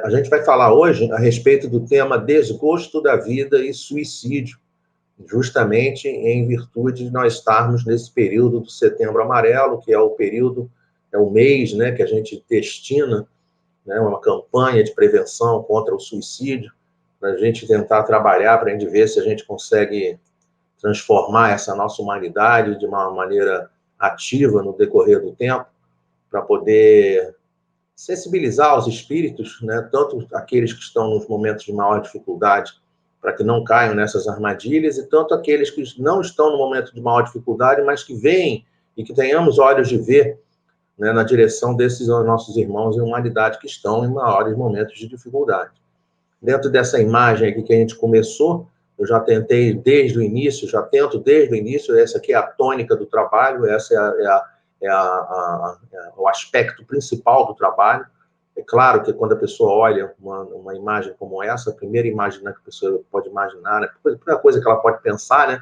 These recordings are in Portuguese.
A gente vai falar hoje a respeito do tema desgosto da vida e suicídio, justamente em virtude de nós estarmos nesse período do Setembro Amarelo, que é o período, é o mês, né, que a gente destina, né, uma campanha de prevenção contra o suicídio, para a gente tentar trabalhar, para a gente ver se a gente consegue transformar essa nossa humanidade de uma maneira ativa no decorrer do tempo, para poder sensibilizar os espíritos, né, tanto aqueles que estão nos momentos de maior dificuldade, para que não caiam nessas armadilhas, e tanto aqueles que não estão no momento de maior dificuldade, mas que veem e que tenhamos olhos de ver, né, na direção desses nossos irmãos em humanidade que estão em maiores momentos de dificuldade. Dentro dessa imagem aqui que a gente começou, eu já tentei desde o início, já tento desde o início, essa aqui é a tônica do trabalho, essa é o aspecto principal do trabalho. É claro que quando a pessoa olha uma imagem como essa, a primeira imagem, né, que a pessoa pode imaginar, né, a primeira coisa que ela pode pensar, né,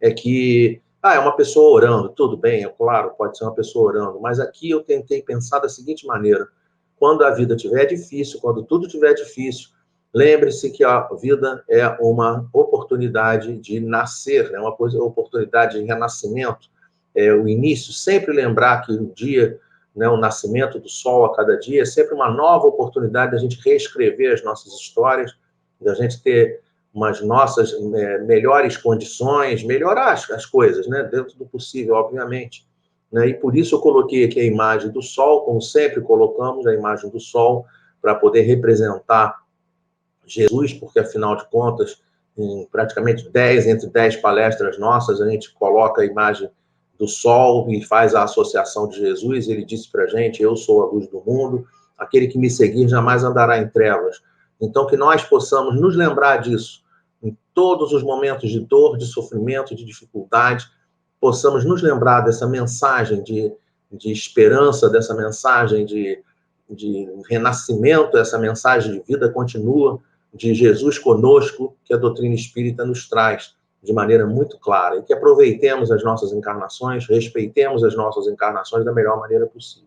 é que é uma pessoa orando, tudo bem, é claro, pode ser uma pessoa orando, mas aqui eu tentei pensar da seguinte maneira: quando a vida estiver difícil, quando tudo estiver difícil, lembre-se que a vida é uma oportunidade de nascer, é uma oportunidade de renascimento, o início, sempre lembrar que o dia, né, o nascimento do sol a cada dia é sempre uma nova oportunidade da gente reescrever as nossas histórias, da gente ter umas nossas melhores condições, melhorar as coisas, né, dentro do possível, obviamente. Né, e por isso eu coloquei aqui a imagem do sol, como sempre colocamos a imagem do sol, para poder representar Jesus, porque, afinal de contas, em praticamente entre 10 palestras nossas, a gente coloca a imagem do sol e faz a associação de Jesus. Ele disse para a gente: eu sou a luz do mundo, aquele que me seguir jamais andará em trevas. Então, que nós possamos nos lembrar disso, em todos os momentos de dor, de sofrimento, de dificuldade, possamos nos lembrar dessa mensagem de esperança, dessa mensagem de renascimento, essa mensagem de vida continua, de Jesus conosco, que a doutrina espírita nos traz de maneira muito clara, e que aproveitemos as nossas encarnações, respeitemos as nossas encarnações da melhor maneira possível.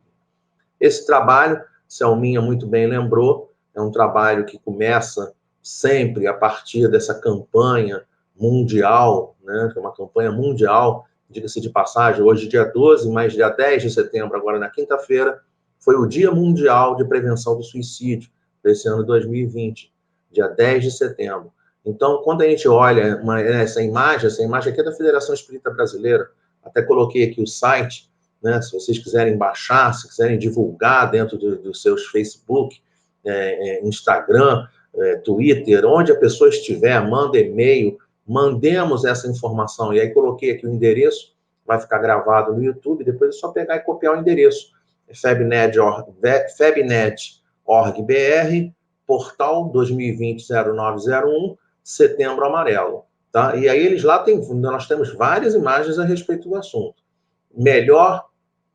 Esse trabalho, Selminha muito bem lembrou, é um trabalho que começa sempre a partir dessa campanha mundial, né, que é uma campanha mundial, diga-se de passagem, hoje dia 12, mas dia 10 de setembro, agora na quinta-feira, foi o Dia Mundial de Prevenção do Suicídio, desse ano 2020, dia 10 de setembro. Então, quando a gente olha essa imagem aqui é da Federação Espírita Brasileira, até coloquei aqui o site, né, se vocês quiserem baixar, se quiserem divulgar dentro dos seus Facebook, Instagram, Twitter, onde a pessoa estiver, manda e-mail, mandemos essa informação. E aí coloquei aqui o endereço, vai ficar gravado no YouTube, depois é só pegar e copiar o endereço. FebNet.org.br, portal 2020-0901, Setembro Amarelo. Tá? E aí nós temos várias imagens a respeito do assunto. Melhor,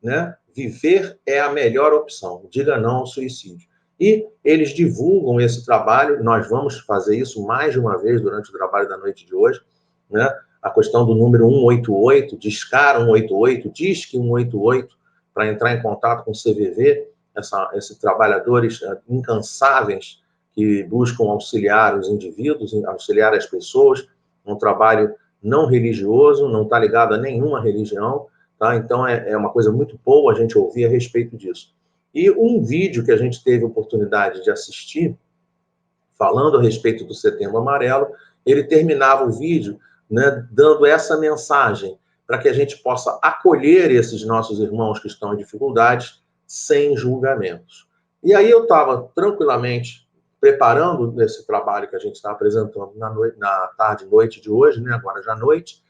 né? Viver é a melhor opção. Diga não ao suicídio. E eles divulgam esse trabalho, nós vamos fazer isso mais de uma vez durante o trabalho da noite de hoje, né? A questão do número 188, Discar 188, Disque 188, para entrar em contato com o CVV, esses trabalhadores incansáveis que buscam auxiliar os indivíduos, auxiliar as pessoas, um trabalho não religioso, não está ligado a nenhuma religião, tá? Então é uma coisa muito boa a gente ouvir a respeito disso. E um vídeo que a gente teve oportunidade de assistir, falando a respeito do Setembro Amarelo, ele terminava o vídeo, né, dando essa mensagem, para que a gente possa acolher esses nossos irmãos que estão em dificuldades, sem julgamentos. E aí eu estava tranquilamente preparando esse trabalho que a gente está apresentando na tarde e noite de hoje, né, agora já à noite,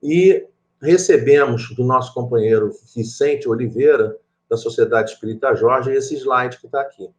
e recebemos do nosso companheiro Vicente Oliveira, da Sociedade Espírita Jorge, esse slide que está aqui.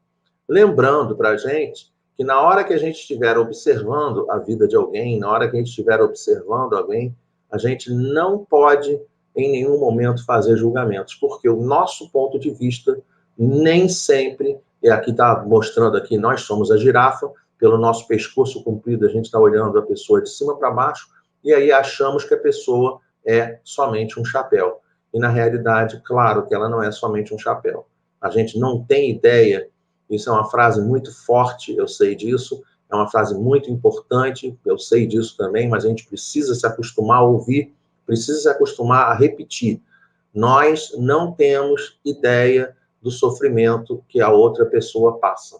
Lembrando para a gente que na hora que a gente estiver observando a vida de alguém, na hora que a gente estiver observando alguém, a gente não pode, em nenhum momento, fazer julgamentos, porque o nosso ponto de vista nem sempre, e aqui está mostrando aqui, nós somos a girafa, pelo nosso pescoço comprido, a gente está olhando a pessoa de cima para baixo, e aí achamos que a pessoa é somente um chapéu. E, na realidade, claro que ela não é somente um chapéu. A gente não tem ideia, Isso é uma frase muito forte, eu sei disso, é uma frase muito importante, eu sei disso também, mas a gente precisa se acostumar a ouvir, precisa se acostumar a repetir. Nós não temos ideia do sofrimento que a outra pessoa passa.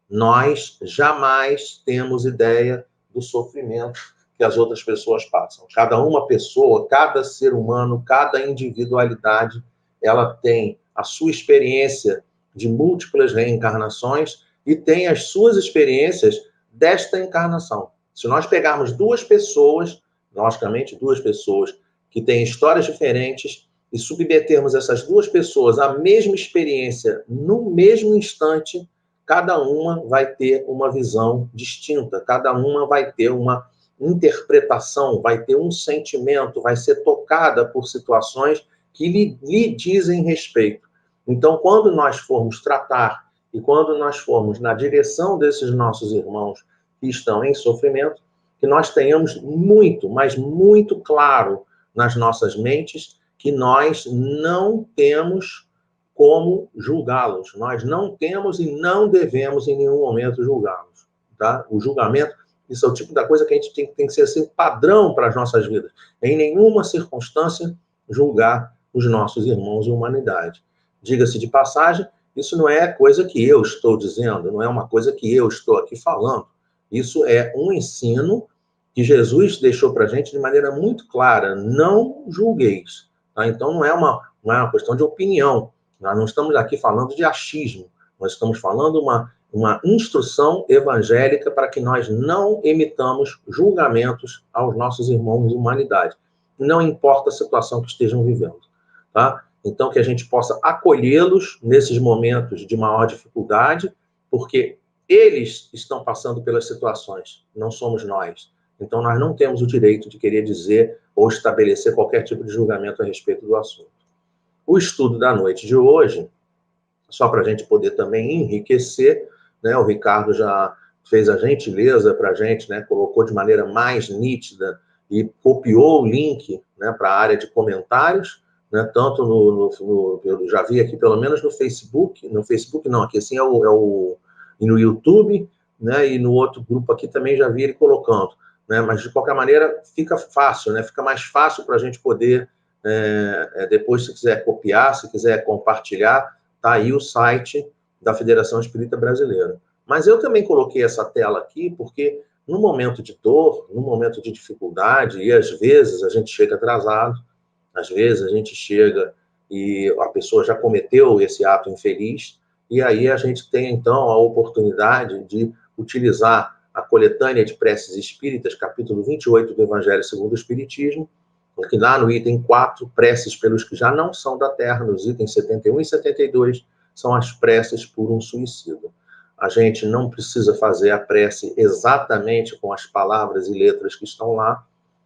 Nós jamais temos ideia do sofrimento que as outras pessoas passam. Cada uma pessoa, cada ser humano, cada individualidade, ela tem a sua experiência de múltiplas reencarnações e tem as suas experiências desta encarnação. Se nós pegarmos duas pessoas, logicamente duas pessoas que têm histórias diferentes, e submetermos essas duas pessoas à mesma experiência no mesmo instante, cada uma vai ter uma visão distinta, cada uma vai ter uma interpretação, vai ter um sentimento, vai ser tocada por situações que lhe dizem respeito. Então, quando nós formos tratar e quando nós formos na direção desses nossos irmãos que estão em sofrimento, que nós tenhamos muito, mas muito claro nas nossas mentes que nós não temos como julgá-los. Nós não temos e não devemos em nenhum momento julgá-los. Tá? O julgamento, isso é o tipo da coisa que a gente tem que ser assim, padrão para as nossas vidas. Em nenhuma circunstância julgar os nossos irmãos e humanidade. Diga-se de passagem, isso não é coisa que eu estou dizendo, não é uma coisa que eu estou aqui falando. Isso é um ensino que Jesus deixou para a gente de maneira muito clara. Não julgueis. Tá? Então, não é uma questão de opinião. Nós não estamos aqui falando de achismo. Nós estamos falando uma instrução evangélica para que nós não emitamos julgamentos aos nossos irmãos de humanidade. Não importa a situação que estejam vivendo. Tá? Então, que a gente possa acolhê-los nesses momentos de maior dificuldade, porque eles estão passando pelas situações, não somos nós. Então, nós não temos o direito de querer dizer ou estabelecer qualquer tipo de julgamento a respeito do assunto. O estudo da noite de hoje, só para a gente poder também enriquecer, né? O Ricardo já fez a gentileza para a gente, né? Colocou de maneira mais nítida e copiou o link, né, para a área de comentários, né? Tanto eu já vi aqui, pelo menos no Facebook não, aqui assim no YouTube, né? E no outro grupo aqui também já vi ele colocando. Né? Mas, de qualquer maneira, fica fácil, né? Fica mais fácil para a gente poder, depois, se quiser copiar, se quiser compartilhar, tá aí o site da Federação Espírita Brasileira. Mas eu também coloquei essa tela aqui porque, no momento de dor, no momento de dificuldade, e às vezes a gente chega atrasado, às vezes a gente chega e a pessoa já cometeu esse ato infeliz, e aí a gente tem, então, a oportunidade de utilizar a coletânea de preces espíritas, capítulo 28 do Evangelho segundo o Espiritismo, que lá no item 4, preces pelos que já não são da Terra, nos itens 71 e 72, são as preces por um suicida. A gente não precisa fazer a prece exatamente com as palavras e letras que estão lá.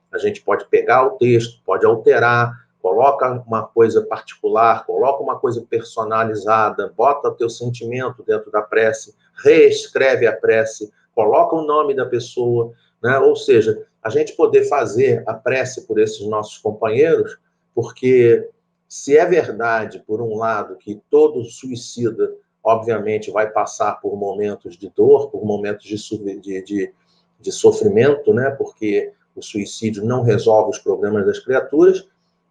A gente pode pegar o texto, pode alterar, coloca uma coisa particular, coloca uma coisa personalizada, bota o teu sentimento dentro da prece, reescreve a prece, coloca o nome da pessoa, né? Ou seja, a gente poder fazer a prece por esses nossos companheiros, porque se é verdade, por um lado, que todo suicida, obviamente, vai passar por momentos de dor, por momentos de sofrimento, né? Porque o suicídio não resolve os problemas das criaturas,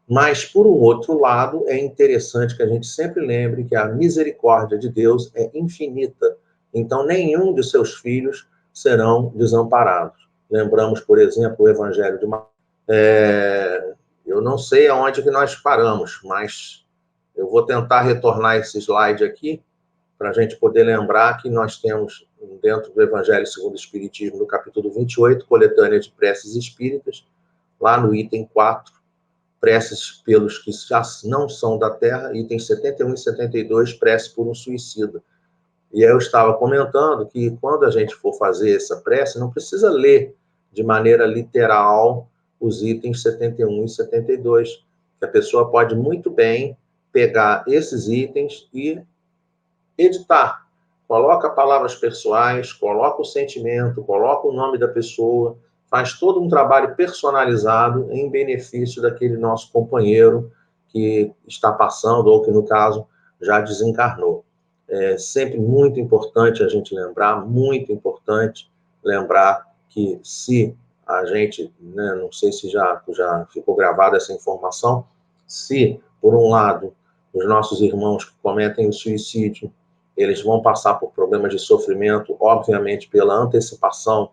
mas, por um outro lado, é interessante que a gente sempre lembre que a misericórdia de Deus é infinita. Então, nenhum de seus filhos serão desamparados. Lembramos, por exemplo, o Evangelho de Mateus. Eu não sei aonde que nós paramos, mas eu vou tentar retornar esse slide aqui para a gente poder lembrar que nós temos, dentro do Evangelho segundo o Espiritismo, no capítulo 28, coletânea de preces espíritas, lá no item 4, preces pelos que já não são da Terra, itens 71 e 72, prece por um suicida. E aí eu estava comentando que quando a gente for fazer essa prece, não precisa ler de maneira literal os itens 71 e 72, que a pessoa pode muito bem pegar esses itens e editar. Coloca palavras pessoais, coloca o sentimento, coloca o nome da pessoa, faz todo um trabalho personalizado em benefício daquele nosso companheiro que está passando, ou que, no caso, já desencarnou. é sempre muito importante a gente lembrar, muito importante lembrar que se a gente, né, não sei se já ficou gravada essa informação, se, por um lado, os nossos irmãos que cometem o suicídio, eles vão passar por problemas de sofrimento, obviamente, pela antecipação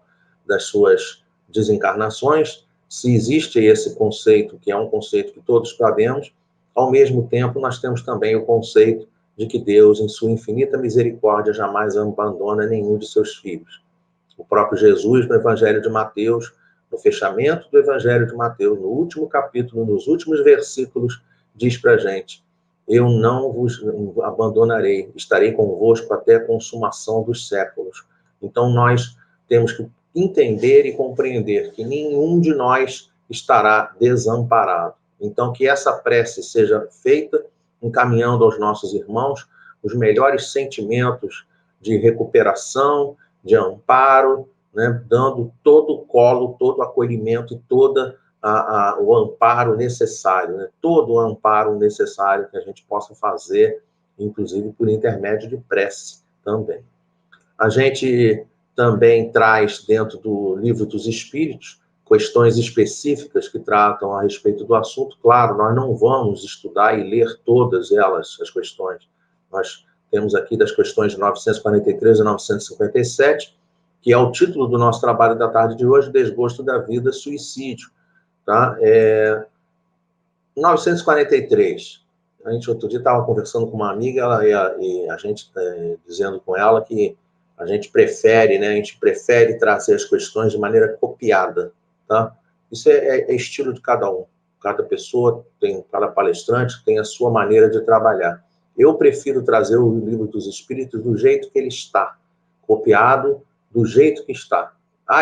das suas desencarnações, se existe esse conceito, que é um conceito que todos sabemos, ao mesmo tempo, nós temos também o conceito de que Deus, em sua infinita misericórdia, jamais abandona nenhum de seus filhos. O próprio Jesus, no Evangelho de Mateus, no fechamento do Evangelho de Mateus, no último capítulo, nos últimos versículos, diz para a gente: eu não vos abandonarei, estarei convosco até a consumação dos séculos. Então, nós temos que entender e compreender que nenhum de nós estará desamparado. Então, que essa prece seja feita encaminhando aos nossos irmãos os melhores sentimentos de recuperação, de amparo, né, dando todo o colo, todo o acolhimento e todo o amparo necessário, né, todo o amparo necessário que a gente possa fazer, inclusive por intermédio de prece também. A gente também traz dentro do Livro dos Espíritos questões específicas que tratam a respeito do assunto. Claro, nós não vamos estudar e ler todas elas, as questões. Nós temos aqui das questões de 943 a 957, que é o título do nosso trabalho da tarde de hoje, Desgosto da Vida, Suicídio. Tá? 943. A gente outro dia estava conversando com uma amiga e a gente dizendo com ela que a gente prefere trazer as questões de maneira copiada, tá? Isso é estilo de cada um. Cada pessoa cada palestrante tem a sua maneira de trabalhar. Eu prefiro trazer o Livro dos Espíritos do jeito que ele está, copiado do jeito que está.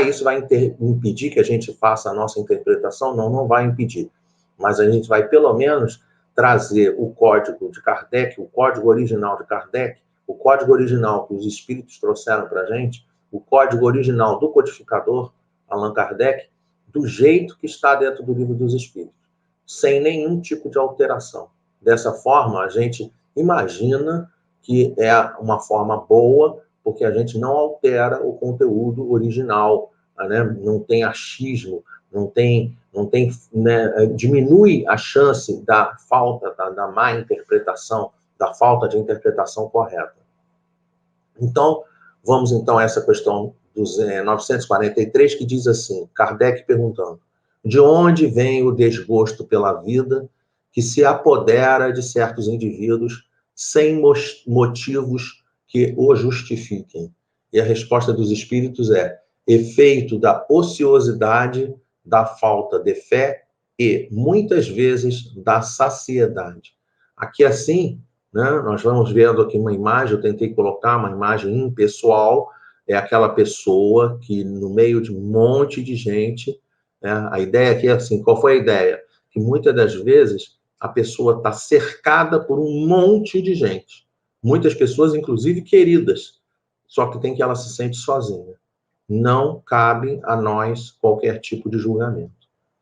Isso vai impedir que a gente faça a nossa interpretação? Não, não vai impedir. Mas a gente vai, pelo menos, trazer o código de Kardec, o código original de Kardec, o código original que os espíritos trouxeram para a gente, o código original do codificador, Allan Kardec, do jeito que está dentro do Livro dos Espíritos, sem nenhum tipo de alteração. Dessa forma, a gente imagina que é uma forma boa, porque a gente não altera o conteúdo original, né? Não tem achismo, não tem né, diminui a chance da falta, da má interpretação, da falta de interpretação correta. Então, vamos então a essa questão dos 943, que diz assim, Kardec perguntando: de onde vem o desgosto pela vida que se apodera de certos indivíduos sem motivos que o justifiquem? E a resposta dos espíritos é: efeito da ociosidade, da falta de fé e, muitas vezes, da saciedade. Aqui, assim, né, nós vamos vendo aqui uma imagem, eu tentei colocar uma imagem impessoal, é aquela pessoa que, no meio de um monte de gente, né, a ideia aqui é assim, qual foi a ideia? Que muitas das vezes a pessoa está cercada por um monte de gente, muitas pessoas, inclusive queridas, só que tem que ela se sente sozinha. Não cabe a nós qualquer tipo de julgamento.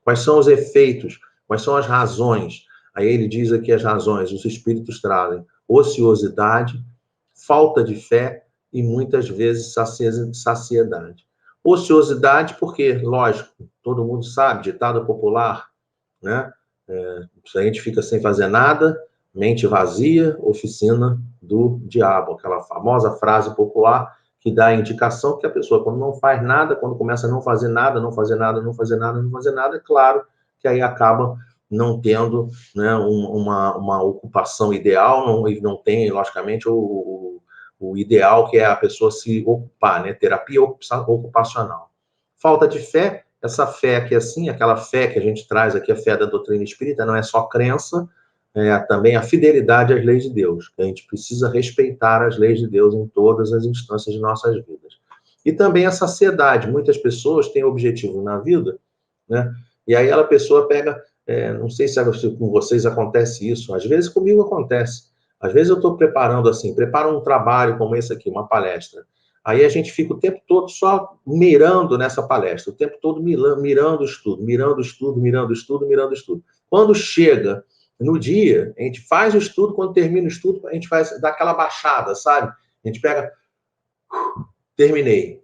Quais são os efeitos? Quais são as razões? Aí ele diz aqui as razões, os espíritos trazem ociosidade, falta de fé e muitas vezes saciedade. Ociosidade porque, lógico, todo mundo sabe, ditado popular, né? Se a gente fica sem fazer nada, mente vazia, oficina do diabo. Aquela famosa frase popular que dá a indicação que a pessoa, quando não faz nada, quando começa a não fazer nada, não fazer nada, não fazer nada, não fazer nada, é claro que aí acaba não tendo, né, uma ocupação ideal, não tem, logicamente, o ideal que é a pessoa se ocupar, né, terapia ocupacional. Falta de fé, essa fé aqui assim, aquela fé que a gente traz aqui, a fé da doutrina espírita, não é só crença, também a fidelidade às leis de Deus, que a gente precisa respeitar as leis de Deus em todas as instâncias de nossas vidas. E também a saciedade, muitas pessoas têm objetivo na vida, né? E aí a pessoa pega, não sei se com vocês acontece isso, às vezes comigo acontece, às vezes eu estou preparo um trabalho como esse aqui, uma palestra, aí a gente fica o tempo todo só mirando nessa palestra, o tempo todo mirando o estudo, mirando o estudo, mirando o estudo, mirando o estudo. Quando chega no dia, a gente faz o estudo, quando termina o estudo, a gente dá aquela baixada, sabe? A gente pega, terminei,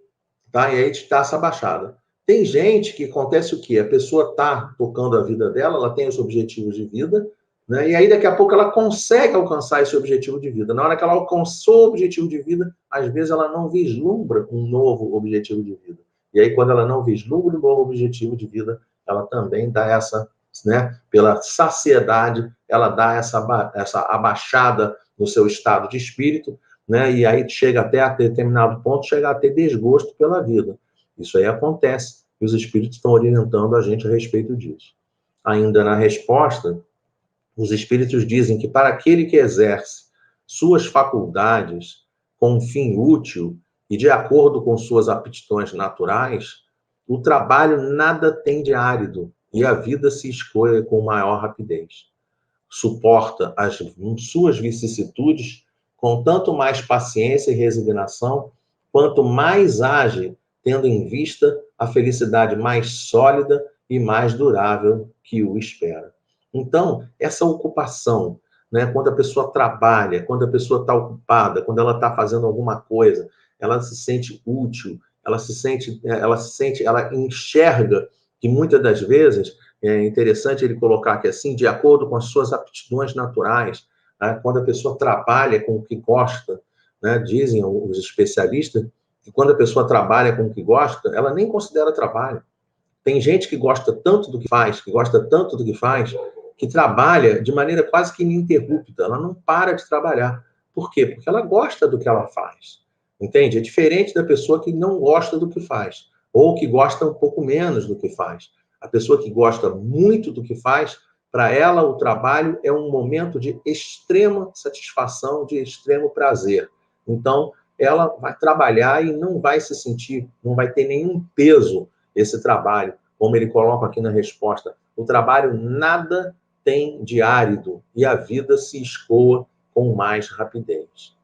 tá? E aí a gente dá essa baixada. Tem gente que acontece o quê? A pessoa tá tocando a vida dela, ela tem os objetivos de vida, né? E aí daqui a pouco ela consegue alcançar esse objetivo de vida. Na hora que ela alcançou o objetivo de vida, às vezes ela não vislumbra um novo objetivo de vida. E aí quando ela não vislumbra um novo objetivo de vida, ela também dá essa, né? Pela saciedade, ela dá essa abaixada no seu estado de espírito, né? E aí chega até a determinado ponto, chega a ter desgosto pela vida. Isso aí acontece, e os espíritos estão orientando a gente a respeito disso. Ainda na resposta, os espíritos dizem que para aquele que exerce suas faculdades com um fim útil e de acordo com suas aptidões naturais, o trabalho nada tem de árido e a vida se escolhe com maior rapidez. Suporta as suas vicissitudes com tanto mais paciência e resignação, quanto mais age, tendo em vista a felicidade mais sólida e mais durável que o espera. Então, essa ocupação, né, quando a pessoa trabalha, quando a pessoa está ocupada, quando ela está fazendo alguma coisa, ela se sente útil, ela enxerga que muitas das vezes é interessante ele colocar que assim, de acordo com as suas aptidões naturais, né, quando a pessoa trabalha com o que gosta, né, dizem os especialistas que quando a pessoa trabalha com o que gosta, ela nem considera trabalho. Tem gente que gosta tanto do que faz, que trabalha de maneira quase que ininterrupta. Ela não para de trabalhar. Por quê? Porque ela gosta do que ela faz. Entende? É diferente da pessoa que não gosta do que faz, ou que gosta um pouco menos do que faz. A pessoa que gosta muito do que faz, para ela o trabalho é um momento de extrema satisfação, de extremo prazer. Então, ela vai trabalhar e não vai se sentir, não vai ter nenhum peso esse trabalho, como ele coloca aqui na resposta. O trabalho nada tem de árido e a vida se escoa com mais rapidez.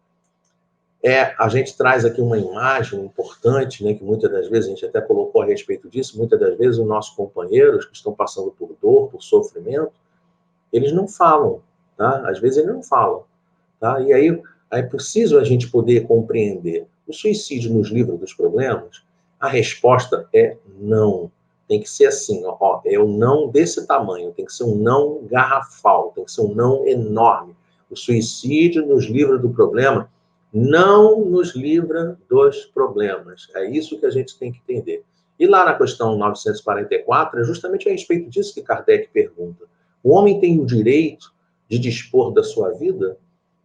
A gente traz aqui uma imagem importante, né, que muitas das vezes, a gente até colocou a respeito disso, muitas das vezes os nossos companheiros que estão passando por dor, por sofrimento, eles não falam, tá? Às vezes eles não falam, tá? E aí é preciso a gente poder compreender. O suicídio nos livros dos problemas, a resposta é não. Tem que ser assim, ó, é um não desse tamanho, tem que ser um não garrafal, tem que ser um não enorme. O suicídio nos livros do problema não nos livra dos problemas. É isso que a gente tem que entender. E lá na questão 944, é justamente a respeito disso que Kardec pergunta. O homem tem o direito de dispor da sua vida?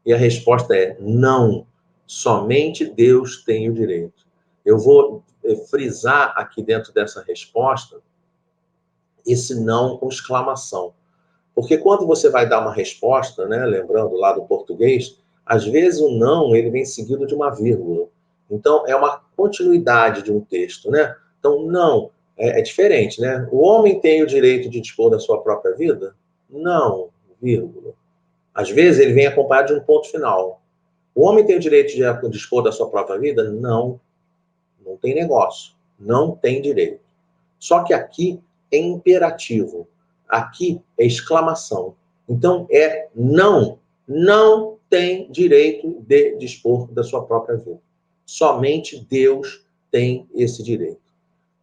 E a resposta é não. Somente Deus tem o direito. Eu vou frisar aqui dentro dessa resposta esse não com exclamação. Porque quando você vai dar uma resposta, né, lembrando lá do português, às vezes o não ele vem seguido de uma vírgula. Então, é uma continuidade de um texto, né? Então, não, é diferente, né? O homem tem o direito de dispor da sua própria vida? Não, vírgula. Às vezes ele vem acompanhado de um ponto final. O homem tem o direito de dispor da sua própria vida? Não, não tem negócio. Não tem direito. Só que aqui é imperativo. Aqui é exclamação. Então é não. Não tem direito de dispor da sua própria vida. Somente Deus tem esse direito.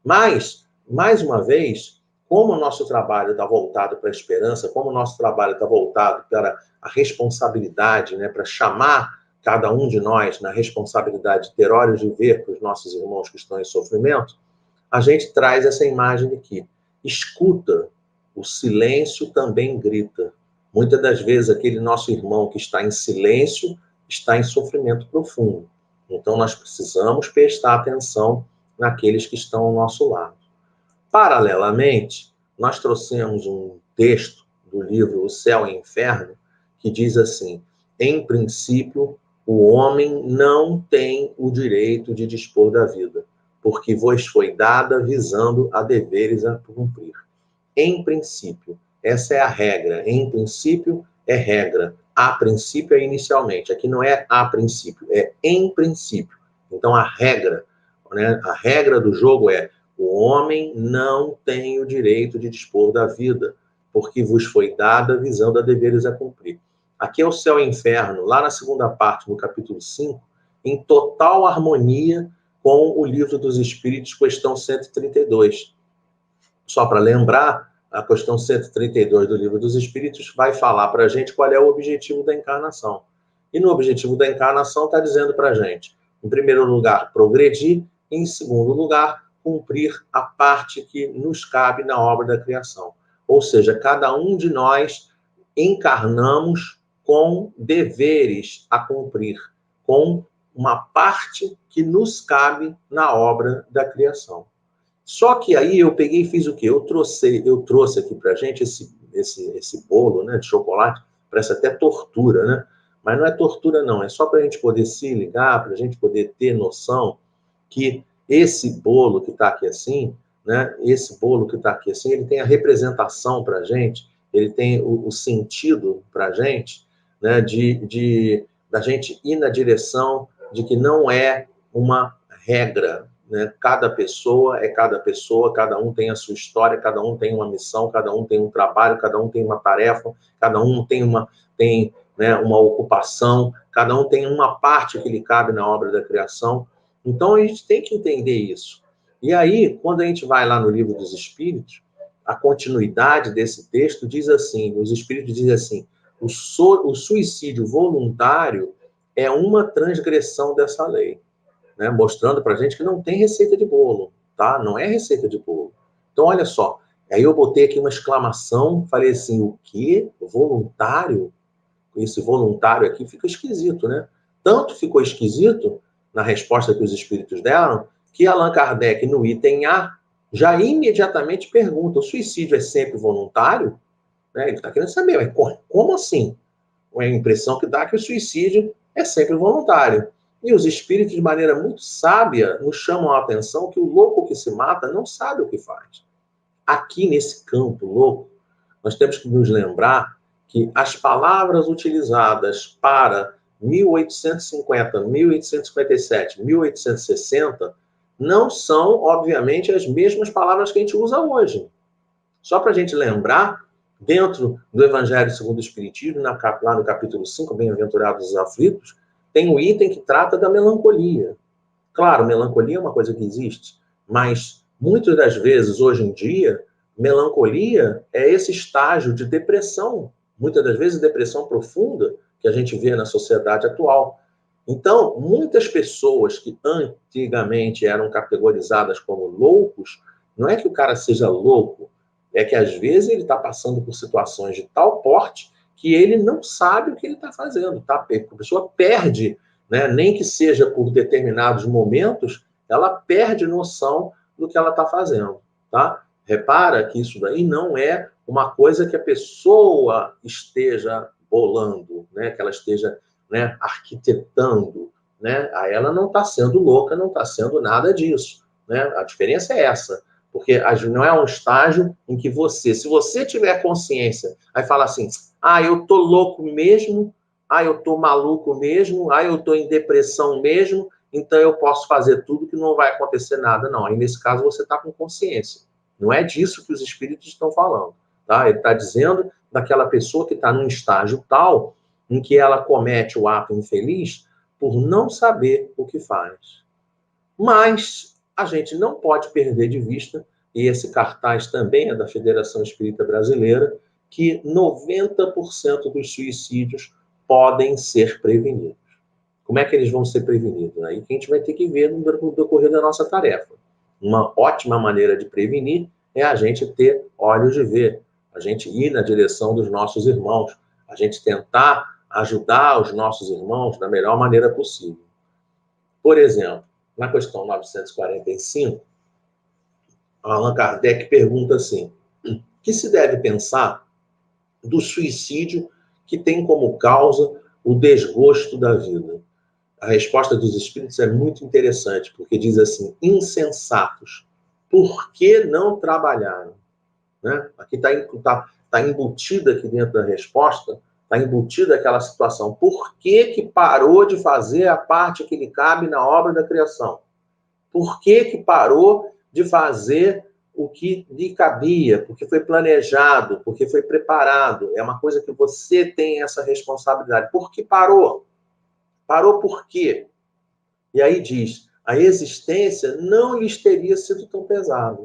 Mas, mais uma vez, como o nosso trabalho está voltado para a esperança, como o nosso trabalho está voltado para a responsabilidade, né, para chamar cada um de nós na responsabilidade de ter olhos de ver para os nossos irmãos que estão em sofrimento, a gente traz essa imagem aqui. Escuta, o silêncio também grita. Muitas das vezes, aquele nosso irmão que está em silêncio está em sofrimento profundo. Então, nós precisamos prestar atenção naqueles que estão ao nosso lado. Paralelamente, nós trouxemos um texto do livro O Céu e o Inferno, que diz assim: em princípio, o homem não tem o direito de dispor da vida, porque vos foi dada visando a deveres a cumprir. Em princípio, essa é a regra. Em princípio, é regra. A princípio é inicialmente. Aqui não é a princípio, é em princípio. Então, a regra, né? A regra do jogo é: o homem não tem o direito de dispor da vida, porque vos foi dada a visão da deveres a cumprir. Aqui é o céu e o inferno, lá na segunda parte, no capítulo 5, em total harmonia com o Livro dos Espíritos, questão 132. Só para lembrar, a questão 132 do Livro dos Espíritos vai falar para a gente qual é o objetivo da encarnação. E no objetivo da encarnação está dizendo para a gente, em primeiro lugar, progredir, e em segundo lugar, cumprir a parte que nos cabe na obra da criação. Ou seja, cada um de nós encarnamos com deveres a cumprir, com uma parte que nos cabe na obra da criação. Só que aí eu peguei e fiz o quê? Eu trouxe aqui pra gente esse bolo, né, de chocolate, parece até tortura, né? Mas não é tortura, não. É só para a gente poder se ligar, para a gente poder ter noção que esse bolo que está aqui assim, né? Esse bolo que está aqui assim, ele tem a representação para a gente, ele tem o sentido para a gente, né? Da gente ir na direção de que não é uma regra, né? Cada pessoa é cada pessoa, cada um tem a sua história, cada um tem uma missão, cada um tem um trabalho, cada um tem uma tarefa, cada um tem né, uma ocupação, cada um tem uma parte que lhe cabe na obra da criação. Então, a gente tem que entender isso. E aí, quando a gente vai lá no Livro dos Espíritos, a continuidade desse texto diz assim, os Espíritos dizem assim, o suicídio voluntário é uma transgressão dessa lei, né, mostrando para a gente que não tem receita de bolo, tá? Não é receita de bolo. Então, olha só, aí eu botei aqui uma exclamação, falei assim, o quê? Voluntário? Esse voluntário aqui fica esquisito, né? Tanto ficou esquisito, na resposta que os espíritos deram, que Allan Kardec, no item A, já imediatamente pergunta, o suicídio é sempre voluntário? Né? Ele está querendo saber, mas como assim? A impressão que dá que o suicídio é sempre voluntário. E os espíritos, de maneira muito sábia, nos chamam a atenção que o louco que se mata não sabe o que faz. Aqui nesse campo louco, nós temos que nos lembrar que as palavras utilizadas para 1850, 1857, 1860 não são, obviamente, as mesmas palavras que a gente usa hoje. Só para a gente lembrar, dentro do Evangelho segundo o Espiritismo, lá no capítulo 5, Bem-aventurados os aflitos, tem um item que trata da melancolia. Claro, melancolia é uma coisa que existe, mas muitas das vezes, hoje em dia, melancolia é esse estágio de depressão, muitas das vezes depressão profunda, que a gente vê na sociedade atual. Então, muitas pessoas que antigamente eram categorizadas como loucos, não é que o cara seja louco, é que às vezes ele está passando por situações de tal porte que ele não sabe o que ele está fazendo. Tá? A pessoa perde, né? Nem que seja por determinados momentos, ela perde noção do que ela está fazendo. Tá? Repara que isso daí não é uma coisa que a pessoa esteja bolando, né? Que ela esteja, né, arquitetando. Né? Aí ela não está sendo louca, não está sendo nada disso. Né? A diferença é essa. Porque não é um estágio em que se você tiver consciência, aí fala assim, eu tô louco mesmo, eu tô maluco mesmo, eu tô em depressão mesmo, então eu posso fazer tudo que não vai acontecer nada. Não, aí nesse caso você está com consciência. Não é disso que os espíritos estão falando. Tá? Ele está dizendo daquela pessoa que está num estágio tal em que ela comete o ato infeliz por não saber o que faz. Mas a gente não pode perder de vista, e esse cartaz também é da Federação Espírita Brasileira, que 90% dos suicídios podem ser prevenidos. Como é que eles vão ser prevenidos? Aí que a gente vai ter que ver no decorrer da nossa tarefa. Uma ótima maneira de prevenir é a gente ter olhos de ver, a gente ir na direção dos nossos irmãos, a gente tentar ajudar os nossos irmãos da melhor maneira possível. Por exemplo, na questão 945, Allan Kardec pergunta assim, o que se deve pensar do suicídio que tem como causa o desgosto da vida? A resposta dos espíritos é muito interessante, porque diz assim, insensatos, por que não trabalharam? Né? Aqui tá embutida aqui dentro da resposta, está embutida aquela situação. Por que parou de fazer a parte que lhe cabe na obra da criação? Por que parou de fazer o que lhe cabia, porque foi planejado, porque foi preparado. É uma coisa que você tem essa responsabilidade. Por que parou? Parou por quê? E aí diz, a existência não lhes teria sido tão pesada.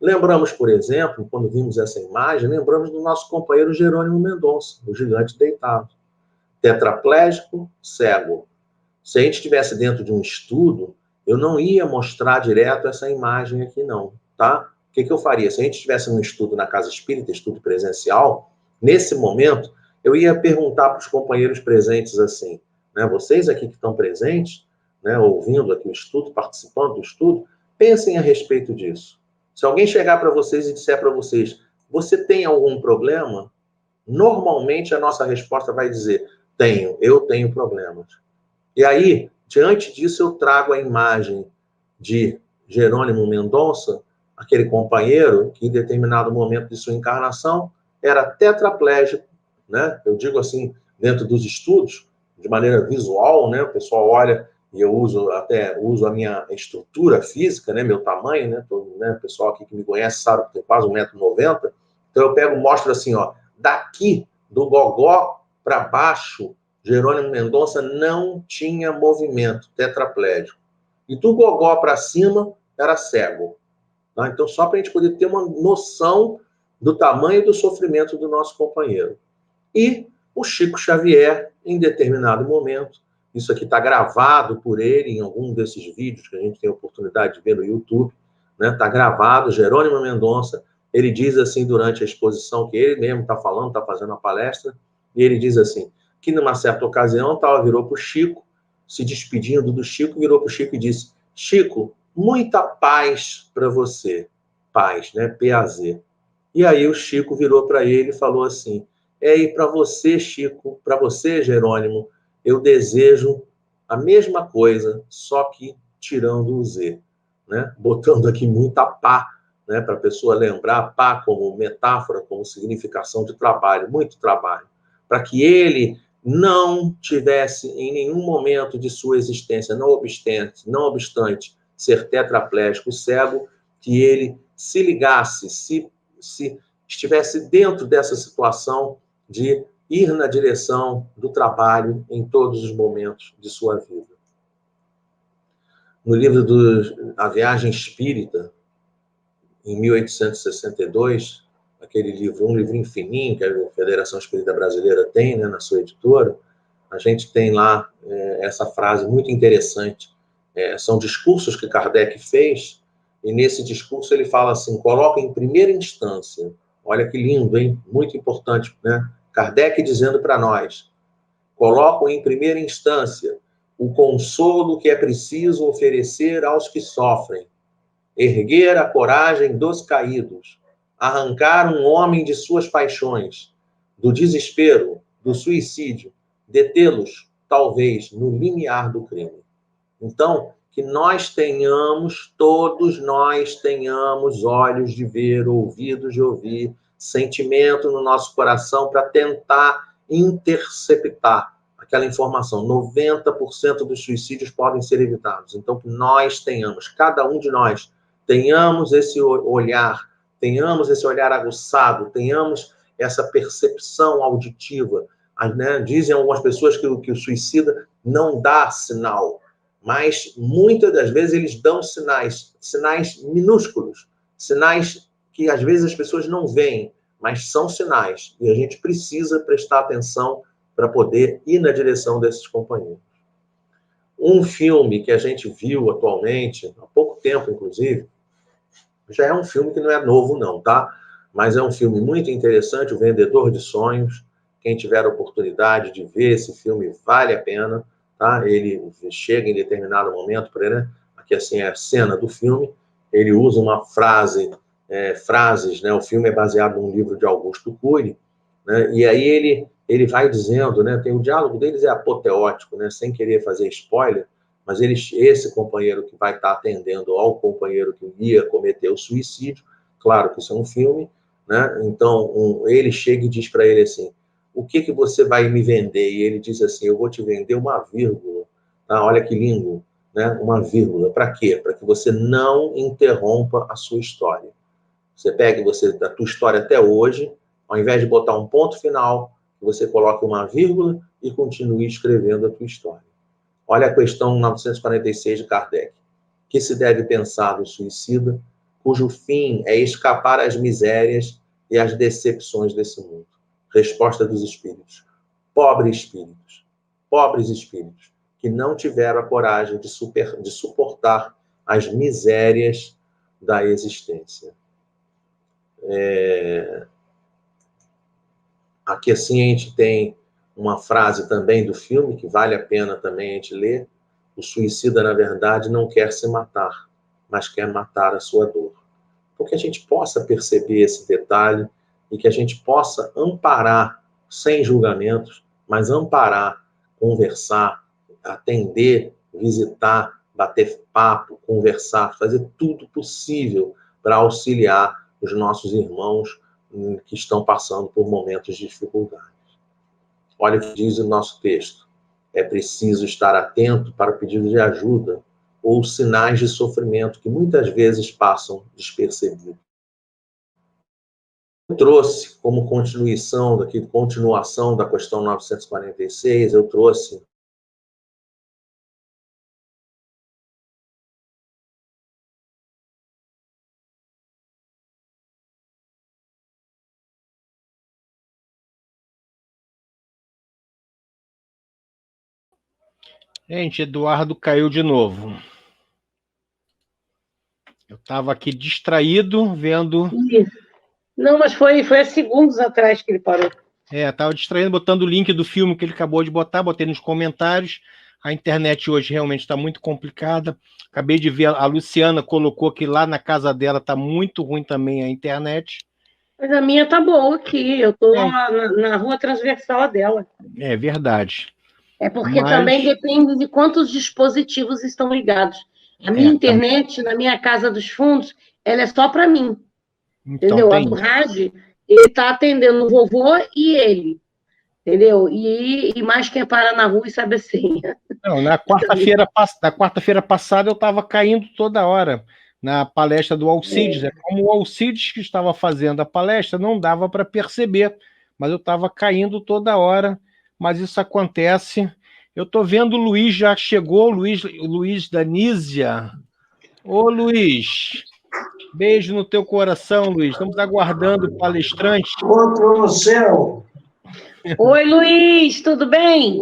Lembramos, por exemplo, quando vimos essa imagem, lembramos do nosso companheiro Jerônimo Mendonça, o gigante deitado. Tetraplégico, cego. Se a gente estivesse dentro de um estudo, eu não ia mostrar direto essa imagem aqui, não, tá? O que eu faria? Se a gente estivesse num estudo na Casa Espírita, estudo presencial, nesse momento, eu ia perguntar para os companheiros presentes assim, né? Vocês aqui que estão presentes, né, ouvindo aqui o estudo, participando do estudo, pensem a respeito disso. Se alguém chegar para vocês e disser para vocês, você tem algum problema? Normalmente a nossa resposta vai dizer, eu tenho problemas. E aí, diante disso, eu trago a imagem de Jerônimo Mendonça, aquele companheiro que, em determinado momento de sua encarnação, era tetraplégico, né? Eu digo assim, dentro dos estudos, de maneira visual, né? O pessoal olha e eu uso a minha estrutura física, né? Meu tamanho, né? O pessoal aqui que me conhece sabe que tem quase 1,90 m. Então eu pego e mostro assim, ó, daqui do gogó para baixo, Jerônimo Mendonça não tinha movimento, tetraplégico. E do gogó para cima era cego. Tá? Então, só para a gente poder ter uma noção do tamanho do sofrimento do nosso companheiro. E o Chico Xavier, em determinado momento, isso aqui está gravado por ele em algum desses vídeos que a gente tem a oportunidade de ver no YouTube, né? Está gravado, Jerônimo Mendonça, ele diz assim durante a exposição que ele mesmo está falando, está fazendo a palestra, e ele diz assim, que numa certa ocasião, virou para o Chico, se despedindo do Chico, virou para o Chico e disse, Chico, muita paz para você. Paz, né? P-A-Z. E aí o Chico virou para ele e falou assim, e para você, Chico, para você, Jerônimo, eu desejo a mesma coisa, só que tirando o Z, né? Botando aqui muita pá, né? Para a pessoa lembrar pá como metáfora, como significação de trabalho, muito trabalho, para que ele não tivesse em nenhum momento de sua existência, não obstante ser tetraplégico, cego, que ele se ligasse, se estivesse dentro dessa situação de ir na direção do trabalho em todos os momentos de sua vida. No livro A Viagem Espírita, em 1862, aquele livro, um livrinho fininho que a Federação Espírita Brasileira tem, né, na sua editora, a gente tem lá essa frase muito interessante. São discursos que Kardec fez, e nesse discurso ele fala assim, coloca em primeira instância, olha que lindo, hein? Muito importante, né? Kardec dizendo para nós, colocam em primeira instância o consolo que é preciso oferecer aos que sofrem, erguer a coragem dos caídos, arrancar um homem de suas paixões, do desespero, do suicídio, detê-los, talvez, no limiar do crime. Então, que nós tenhamos, todos nós tenhamos olhos de ver, ouvidos de ouvir, sentimento no nosso coração para tentar interceptar aquela informação. 90% dos suicídios podem ser evitados. Então, que nós tenhamos, cada um de nós, tenhamos esse olhar aguçado, tenhamos essa percepção auditiva. Né? Dizem algumas pessoas que o suicida não dá sinal, mas muitas das vezes eles dão sinais minúsculos, sinais que às vezes as pessoas não veem, mas são sinais, e a gente precisa prestar atenção para poder ir na direção desses companheiros. Um filme que a gente viu atualmente, há pouco tempo, inclusive, já é um filme que não é novo, não, tá? Mas é um filme muito interessante, O Vendedor de Sonhos. Quem tiver a oportunidade de ver esse filme, vale a pena, tá? Ele chega em determinado momento, né? Aqui assim é a cena do filme, ele usa uma frases, né? O filme é baseado num livro de Augusto Cury, né? E aí ele vai dizendo, né? Tem o diálogo deles é apoteótico, né? Sem querer fazer spoiler, mas esse companheiro que vai estar atendendo ao companheiro que ia cometer o suicídio, claro que isso é um filme, né? Então ele chega e diz para ele assim, o que você vai me vender? E ele diz assim, eu vou te vender uma vírgula, tá? Olha que lindo, né? Uma vírgula, para quê? Para que você não interrompa a sua história. Você pega da tua história até hoje, ao invés de botar um ponto final, você coloca uma vírgula e continue escrevendo a tua história. Olha a questão 946 de Kardec. Que se deve pensar do suicida, cujo fim é escapar às misérias e às decepções desse mundo? Resposta dos espíritos. Pobres espíritos, que não tiveram a coragem de suportar as misérias da existência. Aqui assim a gente tem uma frase também do filme, que vale a pena também a gente ler. O suicida, na verdade, não quer se matar, mas quer matar a sua dor. Porque a gente possa perceber esse detalhe e que a gente possa amparar, sem julgamentos, mas amparar, conversar, atender, visitar, bater papo, conversar, fazer tudo possível para auxiliar os nossos irmãos que estão passando por momentos de dificuldade. Olha o que diz o nosso texto. É preciso estar atento para o pedido de ajuda ou sinais de sofrimento que muitas vezes passam despercebidos. Eu trouxe como continuação da questão 946, eu trouxe Gente, Eduardo caiu de novo. Eu estava aqui distraído, vendo... Não, mas foi há segundos atrás que ele parou. Estava distraído, botando o link do filme que ele acabou de botar, botei nos comentários. A internet hoje realmente está muito complicada. Acabei de ver, a Luciana colocou que lá na casa dela está muito ruim também a internet. Mas a minha tá boa aqui, eu estou na rua transversal dela. É verdade. É porque também depende de quantos dispositivos estão ligados. A minha internet, na minha casa dos fundos, ela é só para mim. Então, entendeu? A do rádio, ele está atendendo o vovô e ele. Entendeu? E mais quem para na rua e sabe a senha. Não, na quarta-feira passada eu estava caindo toda hora na palestra do Alcides. Como o Alcides que estava fazendo a palestra, não dava para perceber, mas eu estava caindo toda hora. Mas isso acontece. Eu estou vendo o Luiz já chegou, Luiz da Nízia. Ô, Luiz, beijo no teu coração, Luiz. Estamos aguardando o palestrante. Outro no céu. Oi, Luiz, tudo bem?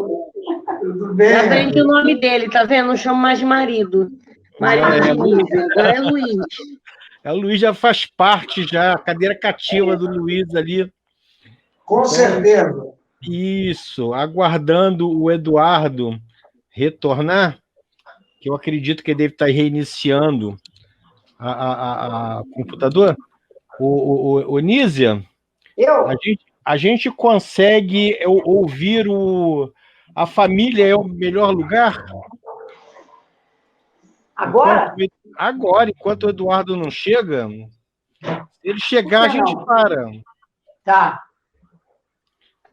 Tudo bem. Já aprendi o nome dele, tá vendo? Não chamo mais de marido. Marido de Nízia, agora é Luiz. O Luiz já faz parte, já, a cadeira cativa do Luiz ali. Com certeza. Isso, aguardando o Eduardo retornar, que eu acredito que ele deve estar reiniciando a computador. O Nízia, a gente consegue ouvir a família é o melhor lugar? Agora? Agora, enquanto o Eduardo não chega, se ele chegar, a gente para. Tá.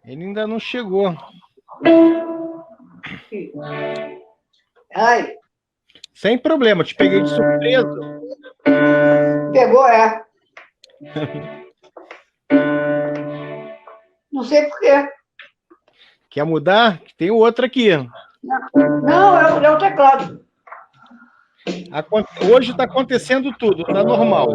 Ele ainda não chegou. Ai. Sem problema, te peguei de surpresa. Pegou, é. Não sei por quê. Quer mudar? Tem outra aqui. Não, é o teclado. Hoje está acontecendo tudo, está normal.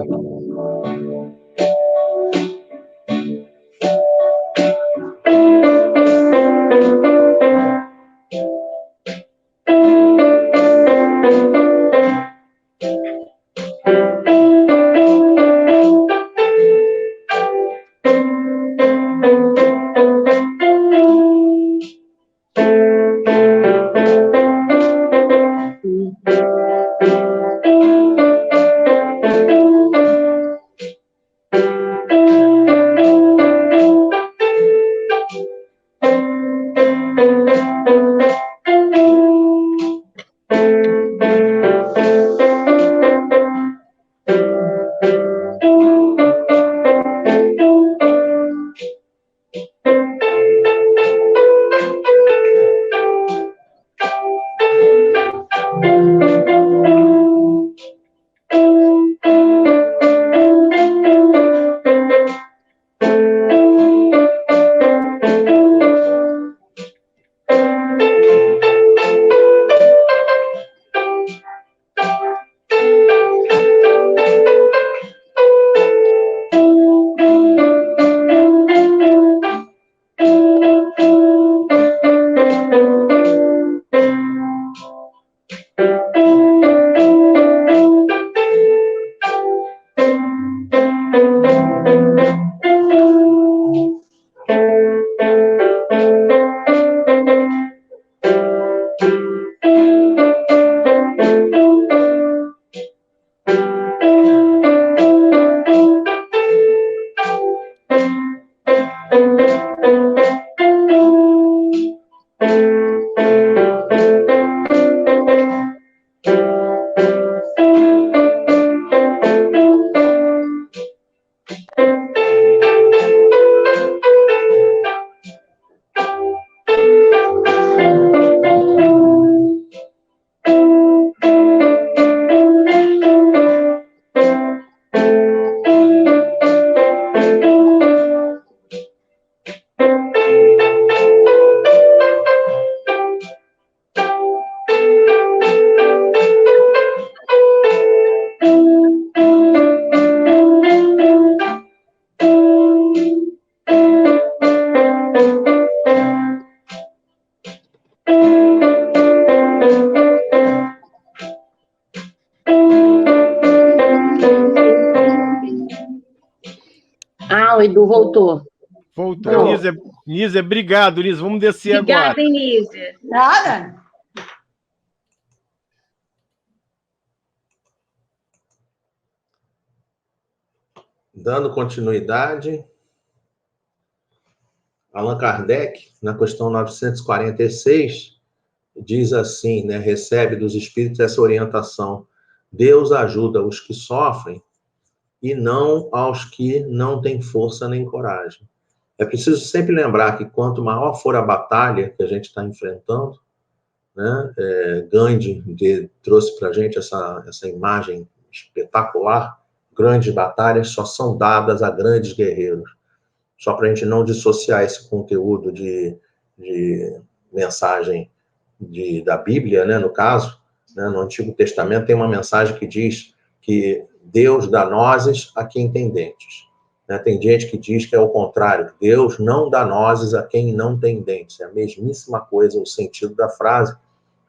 Edu, voltou. Voltou. Nízia, obrigado, Nízia. Vamos descer agora. Obrigada, Nízia. Nada. Dando continuidade, Allan Kardec, na questão 946, diz assim, né, recebe dos espíritos essa orientação: Deus ajuda os que sofrem e não aos que não têm força nem coragem. É preciso sempre lembrar que quanto maior for a batalha que a gente está enfrentando, né, Gandhi trouxe para a gente essa imagem espetacular: grandes batalhas só são dadas a grandes guerreiros. Só para a gente não dissociar esse conteúdo de mensagem da Bíblia, né, no caso, né, no Antigo Testamento tem uma mensagem que diz que Deus dá nozes a quem tem dentes. Né? Tem gente que diz que é o contrário, Deus não dá nozes a quem não tem dentes. É a mesmíssima coisa, o sentido da frase,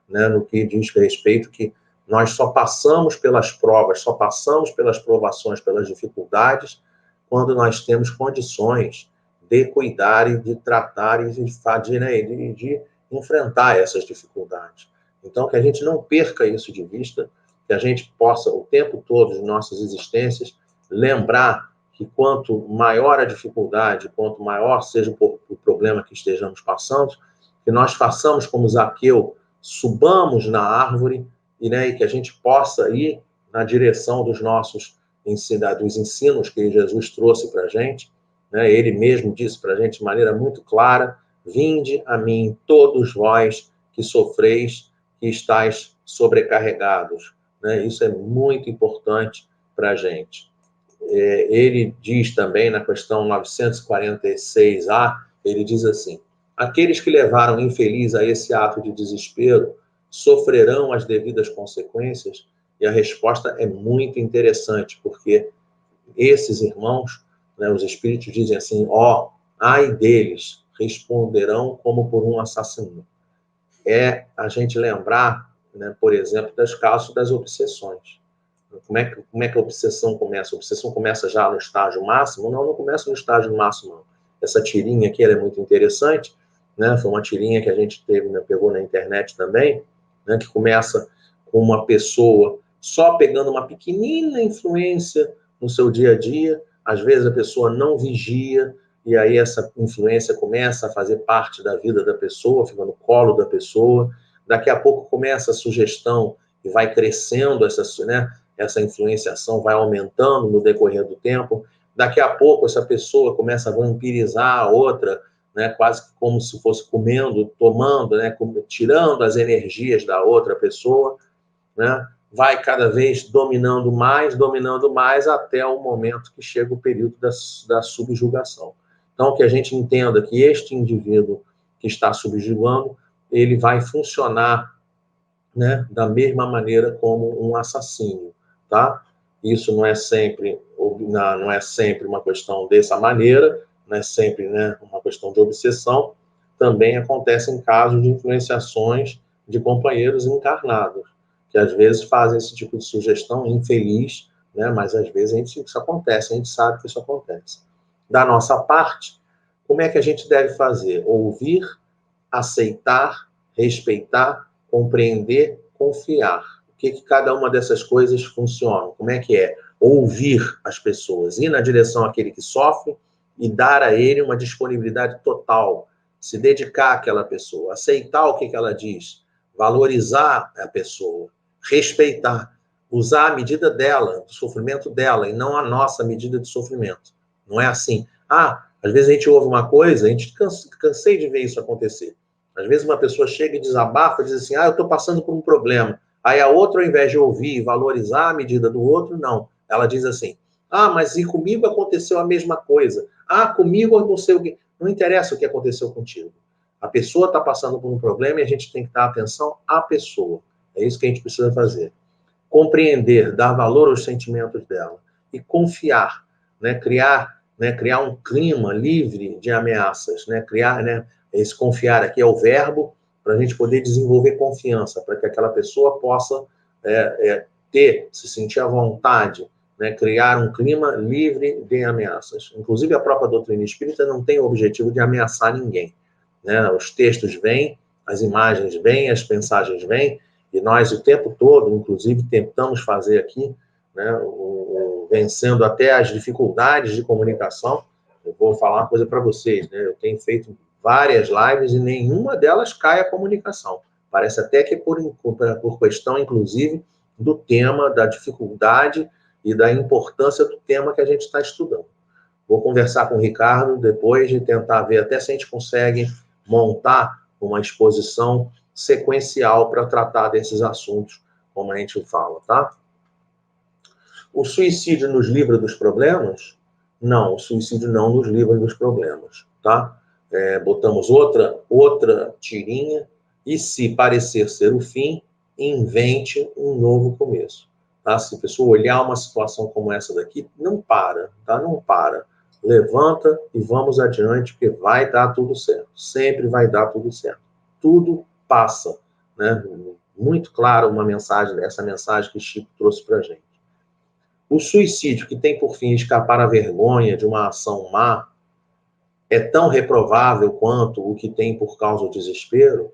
né, no que diz respeito que nós só passamos pelas provas, só passamos pelas provações, pelas dificuldades, quando nós temos condições de cuidar e de tratar e de enfrentar essas dificuldades. Então, que a gente não perca isso de vista, que a gente possa, o tempo todo de nossas existências, lembrar que quanto maior a dificuldade, quanto maior seja o problema que estejamos passando, que nós façamos como Zaqueu, subamos na árvore e que a gente possa ir na direção dos nossos dos ensinos que Jesus trouxe para a gente, né? Ele mesmo disse para a gente de maneira muito clara: vinde a mim todos vós que sofreis, que estáis sobrecarregados. Né? Isso é muito importante para a gente. Ele diz também na questão 946A, ele diz assim: aqueles que levaram o infeliz a esse ato de desespero sofrerão as devidas consequências. E a resposta é muito interessante, porque esses irmãos, né, os espíritos dizem assim: ai deles, responderão como por um assassino. É a gente lembrar, né, por exemplo, dos casos das obsessões. Como é que a obsessão começa? A obsessão começa já no estágio máximo? Não começa no estágio máximo, não. Essa tirinha aqui ela é muito interessante, né? Foi uma tirinha que a gente pegou na internet também, né, que começa com uma pessoa só pegando uma pequenina influência no seu dia a dia. Às vezes a pessoa não vigia, e aí essa influência começa a fazer parte da vida da pessoa, fica no colo da pessoa. Daqui a pouco começa a sugestão e vai crescendo essa influenciação, vai aumentando no decorrer do tempo. Daqui a pouco essa pessoa começa a vampirizar a outra, né, quase como se fosse comendo, tomando, né, tirando as energias da outra pessoa, né? Vai cada vez dominando mais, até o momento que chega o período da subjugação. Então, que a gente entenda que este indivíduo que está subjugando, ele vai funcionar, né, da mesma maneira como um assassino, tá? Isso não é sempre uma questão dessa maneira, não é sempre, né, uma questão de obsessão. Também acontece em casos de influenciações de companheiros encarnados, que às vezes fazem esse tipo de sugestão infeliz, né? Mas às vezes isso acontece, a gente sabe que isso acontece. Da nossa parte, como é que a gente deve fazer? Ouvir, aceitar, respeitar, compreender, confiar. O que cada uma dessas coisas funciona? Como é que é? Ouvir as pessoas, ir na direção àquele que sofre e dar a ele uma disponibilidade total, se dedicar àquela pessoa, aceitar o que ela diz, valorizar a pessoa, respeitar, usar a medida dela, do sofrimento dela, e não a nossa medida de sofrimento. Não é assim. Às vezes a gente ouve uma coisa, a gente cansei de ver isso acontecer. Às vezes uma pessoa chega e desabafa, diz assim: eu estou passando por um problema. Aí a outra, ao invés de ouvir e valorizar a medida do outro, não. Ela diz assim: mas e comigo aconteceu a mesma coisa. Comigo eu não sei o que. Não interessa o que aconteceu contigo. A pessoa está passando por um problema e a gente tem que dar atenção à pessoa. É isso que a gente precisa fazer. Compreender, dar valor aos sentimentos dela. E confiar, né? Criar um clima livre de ameaças. Né? Criar, né? Esse confiar aqui é o verbo, para a gente poder desenvolver confiança, para que aquela pessoa possa se sentir à vontade, né, criar um clima livre de ameaças. Inclusive, a própria doutrina espírita não tem o objetivo de ameaçar ninguém, né? Os textos vêm, as imagens vêm, as mensagens vêm, e nós o tempo todo, inclusive, tentamos fazer aqui, né, vencendo até as dificuldades de comunicação. Eu vou falar uma coisa para vocês, né? Eu tenho feito várias lives e nenhuma delas cai a comunicação. Parece até que é por questão, inclusive, do tema, da dificuldade e da importância do tema que a gente está estudando. Vou conversar com o Ricardo depois de tentar ver até se a gente consegue montar uma exposição sequencial para tratar desses assuntos, como a gente fala, tá? O suicídio nos livra dos problemas? Não, o suicídio não nos livra dos problemas, tá? Botamos outra tirinha, e se parecer ser o fim, invente um novo começo, tá? Se a pessoa olhar uma situação como essa daqui, não para, tá? Não para. Levanta e vamos adiante, porque vai dar tudo certo. Sempre vai dar tudo certo. Tudo passa, né? Muito claro essa mensagem que Chico trouxe para a gente. O suicídio, que tem por fim escapar à vergonha de uma ação má, é tão reprovável quanto o que tem por causa do desespero?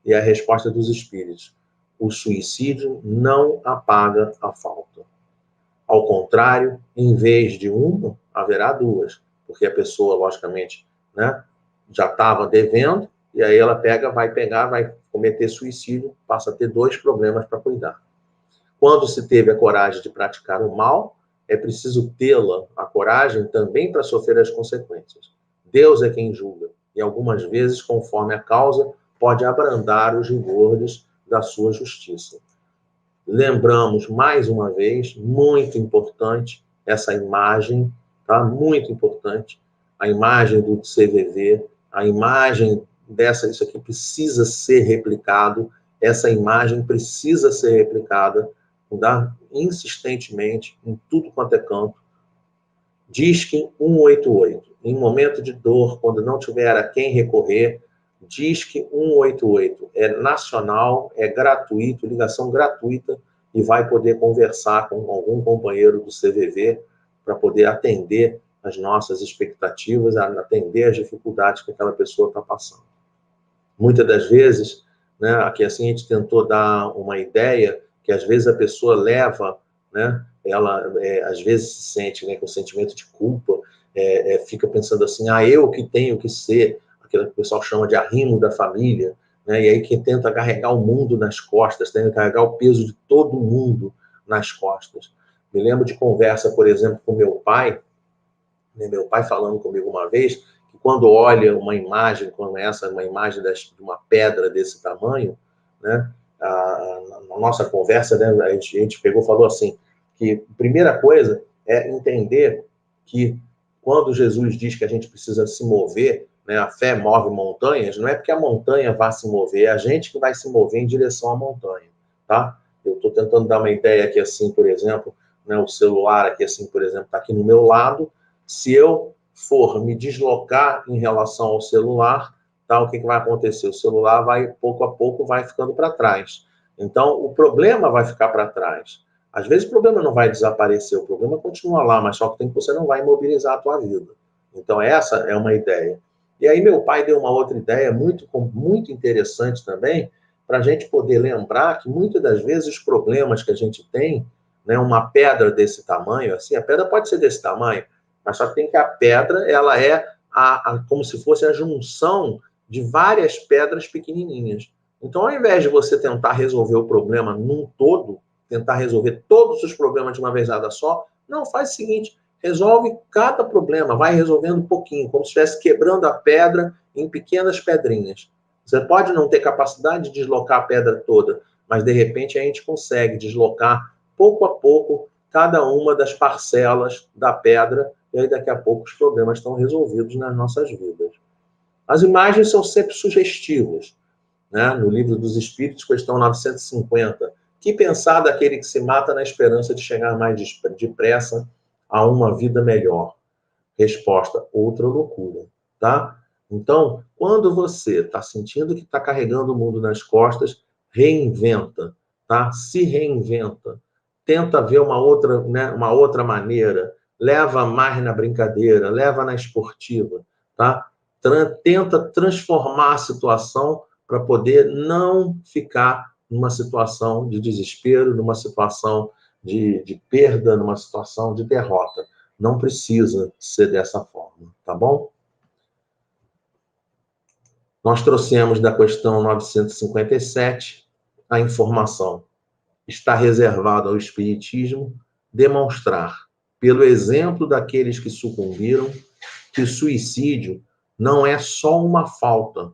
E a resposta dos espíritos: o suicídio não apaga a falta. Ao contrário, em vez de uma, haverá duas, porque a pessoa, logicamente, né, já estava devendo, e aí ela vai cometer suicídio, passa a ter dois problemas para cuidar. Quando se teve a coragem de praticar o mal, é preciso tê-la, a coragem, também para sofrer as consequências. Deus é quem julga, e algumas vezes, conforme a causa, pode abrandar os rigores da sua justiça. Lembramos, mais uma vez, muito importante, essa imagem, tá? Muito importante, a imagem do CVV, a imagem isso aqui precisa ser replicado, essa imagem precisa ser replicada, tá? Insistentemente, em tudo quanto é canto. Disque 188, em momento de dor, quando não tiver a quem recorrer, Disque 188, é nacional, é gratuito, ligação gratuita, e vai poder conversar com algum companheiro do CVV para poder atender as nossas expectativas, atender as dificuldades que aquela pessoa está passando. Muitas das vezes, né, aqui assim a gente tentou dar uma ideia que às vezes a pessoa leva, né, ela às vezes se sente, né, com sentimento de culpa, fica pensando assim, eu que tenho que ser, aquilo que o pessoal chama de arrimo da família, né, e aí que tenta carregar o mundo nas costas, tenta carregar o peso de todo mundo nas costas. Me lembro de conversa, por exemplo, com meu pai, né, meu pai falando comigo uma vez, que quando olha uma imagem como essa, uma imagem de uma pedra desse tamanho, né, na nossa conversa, né, a gente pegou e falou assim, que a primeira coisa é entender que quando Jesus diz que a gente precisa se mover, né, a fé move montanhas, não é porque a montanha vai se mover, é a gente que vai se mover em direção à montanha, tá? Eu estou tentando dar uma ideia aqui assim, por exemplo, né, o celular aqui assim, por exemplo, está aqui no meu lado. Se eu for me deslocar em relação ao celular, tá, o que vai acontecer? O celular vai, pouco a pouco, vai ficando para trás. Então, o problema vai ficar para trás. Às vezes o problema não vai desaparecer, o problema continua lá, mas só que você não vai imobilizar a tua vida. Então, essa é uma ideia. E aí meu pai deu uma outra ideia muito interessante também, para a gente poder lembrar que muitas das vezes os problemas que a gente tem, né, uma pedra desse tamanho, assim, a pedra pode ser desse tamanho, mas só que tem que a pedra, ela é como se fosse a junção de várias pedras pequenininhas. Então, ao invés de você tentar resolver o problema num todo, tentar resolver todos os problemas de uma vezada só, não, faz o seguinte, resolve cada problema, vai resolvendo um pouquinho, como se estivesse quebrando a pedra em pequenas pedrinhas. Você pode não ter capacidade de deslocar a pedra toda, mas de repente a gente consegue deslocar pouco a pouco cada uma das parcelas da pedra, e aí daqui a pouco os problemas estão resolvidos nas nossas vidas. As imagens são sempre sugestivas, né? No Livro dos Espíritos, questão 950, que pensar daquele que se mata na esperança de chegar mais depressa a uma vida melhor? Resposta: outra loucura, tá? Então, quando você está sentindo que está carregando o mundo nas costas, reinventa, tá? Se reinventa. tenta ver uma outra, né, uma outra maneira, leva mais na brincadeira, leva na esportiva, tá? Tenta transformar a situação para poder não ficar numa situação de desespero, numa situação de perda, numa situação de derrota. Não precisa ser dessa forma, tá bom? Nós trouxemos da questão 957 a informação. Está reservado ao Espiritismo demonstrar, pelo exemplo daqueles que sucumbiram, que o suicídio não é só uma falta,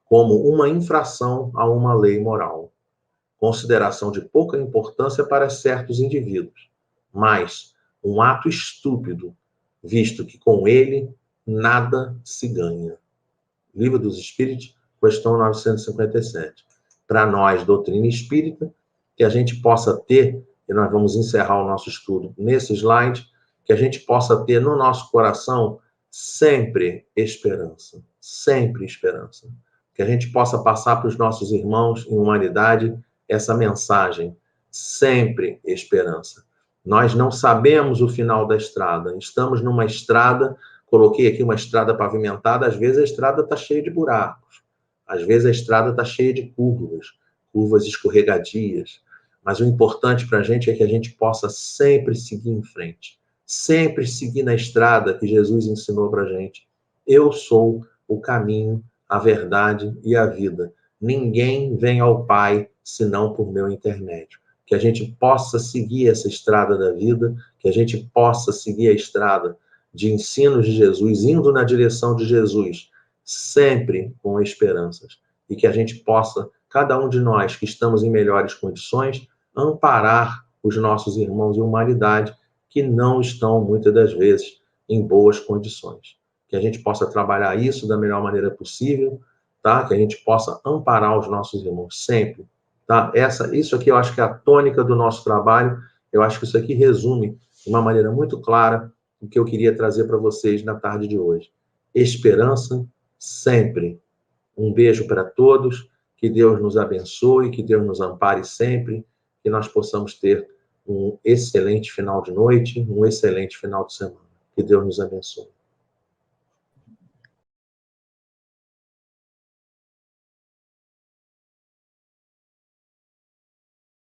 como uma infração a uma lei moral. Consideração de pouca importância para certos indivíduos, mas um ato estúpido, visto que com ele nada se ganha. Livro dos Espíritos, questão 957. Para nós, doutrina espírita, que a gente possa ter, e nós vamos encerrar o nosso estudo nesse slide, que a gente possa ter no nosso coração sempre esperança, sempre esperança. Que a gente possa passar para os nossos irmãos em humanidade essa mensagem, sempre esperança. Nós não sabemos o final da estrada, estamos numa estrada, coloquei aqui uma estrada pavimentada, às vezes a estrada está cheia de buracos, às vezes a estrada está cheia de curvas escorregadias, mas o importante para a gente é que a gente possa sempre seguir em frente, sempre seguir na estrada que Jesus ensinou para a gente. Eu sou o caminho, a verdade e a vida. Ninguém vem ao Pai senão por meu intermédio. Que a gente possa seguir essa estrada da vida, que a gente possa seguir a estrada de ensinos de Jesus, indo na direção de Jesus, sempre com esperanças. E que a gente possa, cada um de nós que estamos em melhores condições, amparar os nossos irmãos em humanidade que não estão, muitas das vezes, em boas condições. Que a gente possa trabalhar isso da melhor maneira possível, tá? Que a gente possa amparar os nossos irmãos sempre, tá? Isso aqui eu acho que é a tônica do nosso trabalho, eu acho que isso aqui resume de uma maneira muito clara o que eu queria trazer para vocês na tarde de hoje. Esperança sempre. Um beijo para todos, que Deus nos abençoe, que Deus nos ampare sempre, que nós possamos ter um excelente final de noite, um excelente final de semana. Que Deus nos abençoe.